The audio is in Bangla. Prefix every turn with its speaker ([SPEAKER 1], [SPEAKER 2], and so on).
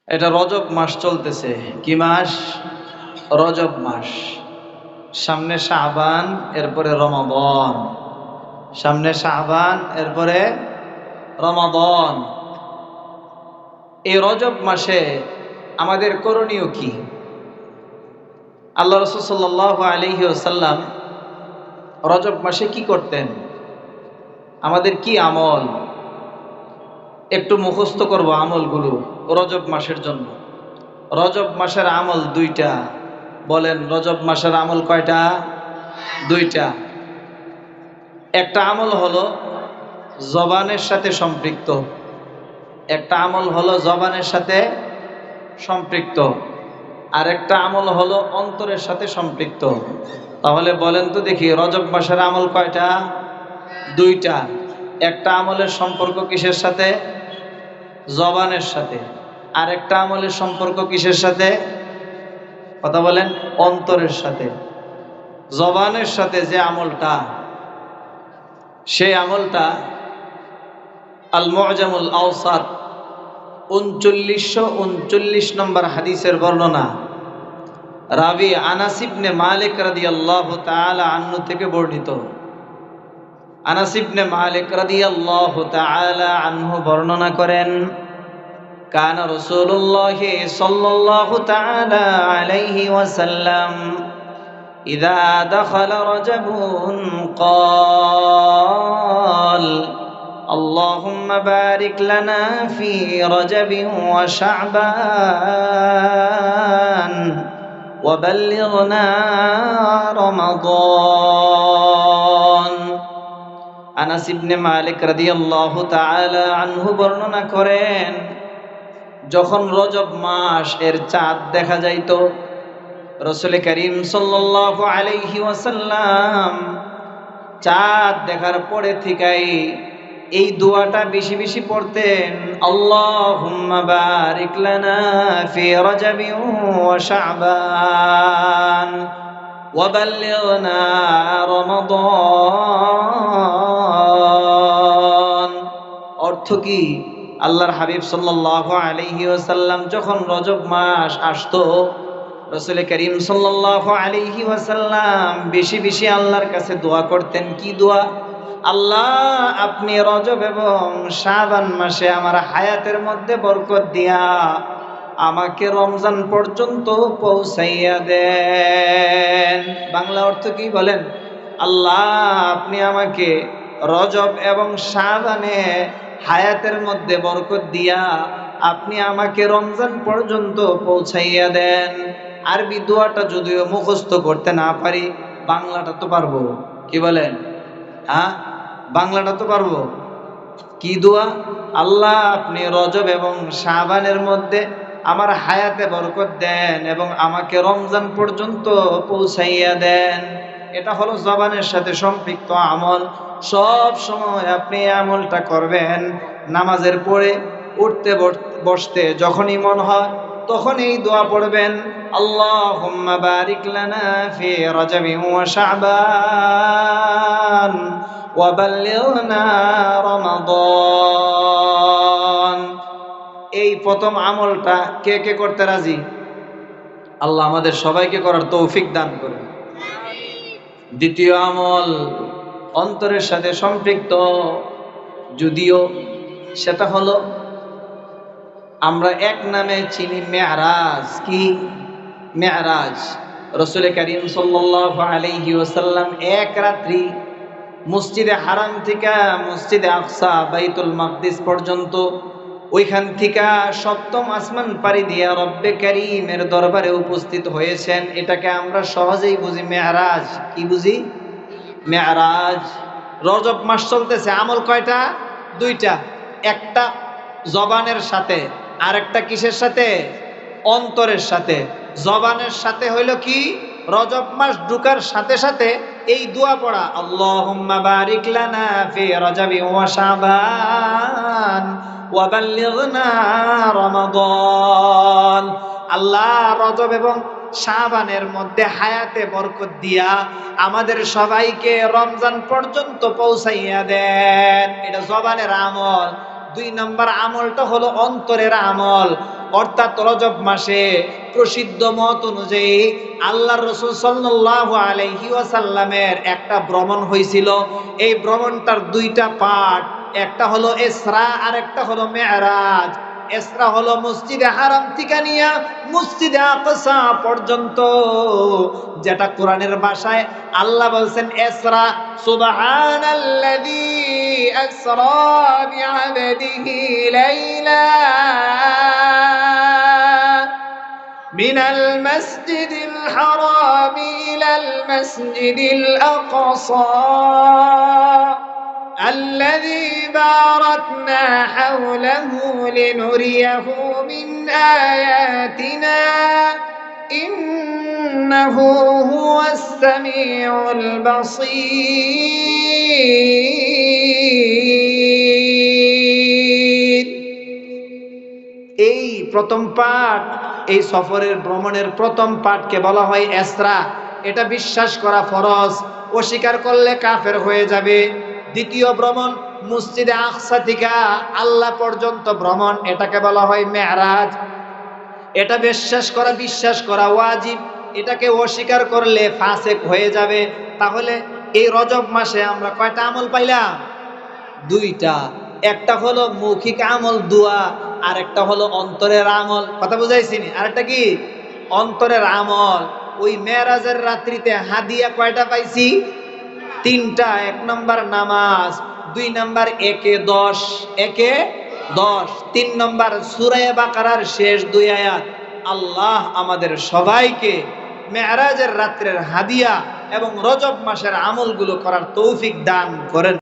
[SPEAKER 1] এটা রজব মাস চলতেছে। কি মাস? রজব মাস। সামনে শাবান, এরপরে রমাদান। সামনে শাবান, এরপরে রমাদান। এই রজব মাসে আমাদের করণীয় কি? আল্লাহ রাসূল সাল্লাল্লাহু আলাইহি ওয়াসাল্লাম রজব মাসে কি করতেন? আমাদের কি আমল? একটু মুখস্থ করব আমলগুলো রজব মাসের জন্য। রজব মাসের আমল দুইটা। বলেন, রজব মাসের আমল কয়টা? দুইটা। একটা আমল হলো জবানের সাথে সম্পৃক্ত। একটা আমল হলো জবানের সাথে সম্পৃক্ত, আর একটা আমল হলো অন্তরের সাথে সম্পৃক্ত। তাহলে বলেন তো দেখি, রজব মাসের আমল কয়টা? দুইটা। একটা আমলের সম্পর্ক কিসের সাথে? জবানের সাথে। আর একটা আমলের সম্পর্ক কিসের সাথে? কথা বলেন। অন্তরের সাথে। জবানের সাথে যে আমলটা, সেই আমলটা আল মুআজামুল আওসাত 3939 নম্বর হাদিসের বর্ণনা। রাবি আনাস ইবনে মালিক রাদিয়াল্লাহু তাআলা আনহু থেকে বর্ণিত। আনাস ইবনে মালিক রাদিয়াল্লাহু তাআলা আনহু বর্ণনা করেন, কানা রাসূলুল্লাহ সাল্লাল্লাহু তাআলা আলাইহি ওয়াসাল্লাম ইযা দাখালা রাজাবুন ক্বাল আল্লাহুম্মা বারিক লানা ফি রাজাবিন ওয়া শা'বান ওয়া বাল্লিগনা রমাদান। আনাস ইবনে মালিক রাদিয়াল্লাহু তাআলা আনহু বর্ণনা করেন, যখন রজব মাস এর চাঁদ দেখা যাইত, রাসূল করিম সাল্লাল্লাহু আলাইহি ওয়াসাল্লাম চাঁদ দেখার পরে থেকেই এই দোয়াটা বেশি বেশি পড়তেন, আল্লাহুম্মা বারিক লানা ফি রাজাবিন ওয়া শা'বান ওয়া বাল্লিগনা রমাদান। অর্থ কি? আল্লাহর হাবিব সাল্লাল্লাহু আলাইহি ওয়াসাল্লাম যখন রজব মাস আসতো, রাসূল করিম সাল্লাল্লাহু আলাইহি ওয়াসাল্লাম বেশি বেশি আল্লাহর কাছে দোয়া করতেন। কি দোয়া? আল্লাহ, আপনি রজব এবং শাবান মাসে আমার হায়াতের মধ্যে বরকত দিয়া আমাকে রমজান পর্যন্ত পৌঁছাইয়া দেন। বাংলা অর্থ কি বলেন? আল্লাহ, আপনি আমাকে রজব এবং শাবানে হায়াতের মধ্যে বরকত দিয়া আপনি আমাকে রমজান পর্যন্ত পৌঁছাইয়া দেন। আরবি দোয়াটা যদিও মুখস্থ করতে না পারি, বাংলাটা তো পারবো। কি বলেন? হ্যাঁ, বাংলাটা তো পারবো। কি দোয়া? আল্লাহ, আপনি রজব এবং শাবানের মধ্যে আমার হায়াতে বরকত দেন এবং আমাকে রমজান পর্যন্ত পৌঁছাইয়া দেন। এটা হলো জবানের সাথে সম্পৃক্ত আমল। সব সময় আপনি এই আমলটা করবেন। নামাজের পরে, উঠতে বসতে যখনই মন হয় তখন এই দোয়া পড়বেন, আল্লাহুম্মা বারিক লানা ফি রাজাবিন ওয়া শাবান ওয়া বাল্লিগনা রমাদান। এই প্রথম আমলটা কে কে করতে রাজি? আল্লাহ আমাদের সবাইকে করার তৌফিক দান করুন। দ্বিতীয় আমল অন্তরের সাথে সম্পৃক্ত, যদিও সেটা হলো আমরা এক নামে চিনি মেরাজ। কি? মেরাজ। রাসূল করিম সাল্লাল্লাহু আলাইহি ওয়াসাল্লাম এক রাত্রি মসজিদে হারাম থেকে মসজিদে আকসা বাইতুল মাকদিস পর্যন্ত, ওইখান থেকে সপ্তম আসমান পাড়ি দিয়া রব্বে কারীমের দরবারে উপস্থিত হয়েছেন। এটাকে আমরা সহজেই বুঝি মেরাজ। কি বুঝি? মেরাজ। রজব মাস চলতেছে, আমল কয়টা? দুইটা। একটা জবানের সাথে, আর একটা কিসের সাথে? অন্তরের সাথে। জবানের সাথে হইল কি? রজব মাস ঢুকার সাথে সাথে এই দোয়া পড়া, আল্লাহুম্মা বারিক লানা ফি রাজাবি ওয়া শাবান ওয়া বাল্লিগনা রমাদান। আল্লাহ, রজব এবং শাবানের মধ্যে হায়াতে বরকত দিয়া আমাদের সবাইকে রমজান পর্যন্ত পৌঁছাইয়া দেন। এটা জবানের আমল। দুই নম্বর আমলটা হলো অন্তরের আমল। অর্থাৎ রজব মাসে প্রসিদ্ধ মত অনুযায়ী আল্লাহর রাসূল সাল্লাল্লাহু আলাইহি ওয়াসাল্লামের একটা ভ্রমণ হয়েছিল। এই ভ্রমণটার দুইটা পার্ট, একটা হলো ইসরা আর একটা হলো মেরাজ। ইসরা হলো মসজিদে হারাম থেকে নিয়ে মসজিদে আকসা পর্যন্ত, যেটা কোরআনের ভাষায় আল্লাহ বলছেন ইসরা, সুবহানাল্লাযী আসরা বিআবদিহি লাইলা মিনাল মাসজিদিল হারাম ইলাল মাসজিদিল আকসা الذي باركنا حوله لنريه من آياتنا إنه هو السميع البصير। এই প্রথম পাঠ, এই সফরের ভ্রমণের প্রথম পাঠকে বলা হয় ইসরা। এটা বিশ্বাস করা ফরজ, অস্বীকার করলে কাফের হয়ে যাবে। দ্বিতীয় ভ্রমণ মসজিদে আকসা থেকে আল্লাহ পর্যন্ত ভ্রমণ, এটাকে বলা হয় মেরাজ। এটা বিশ্বাস করা ওয়াজিব, এটাকে অস্বীকার করলে ফাসেক হয়ে যাবে। তাহলে এই রজব মাসে আমরা কয়টা আমল পাইলাম? দুইটা। একটা হলো মৌখিক আমল দোয়া, আর একটা হলো অন্তরের আমল। কথা বুঝাইছি নি? আর একটা কি? অন্তরের আমল। ওই মেরাজের রাত্রিতে হাদিয়া কয়টা পাইছি? তিনটা। এক নম্বর নামাজ, দুই নম্বর একে 10, একে 10, 3 নম্বর সূরা বাকারার শেষ 2 আয়াত। আল্লাহ আমাদের সবাইকে মেরাজের রাত্রের হাদিয়া এবং রজব মাসের আমলগুলো করার তৌফিক দান করেন।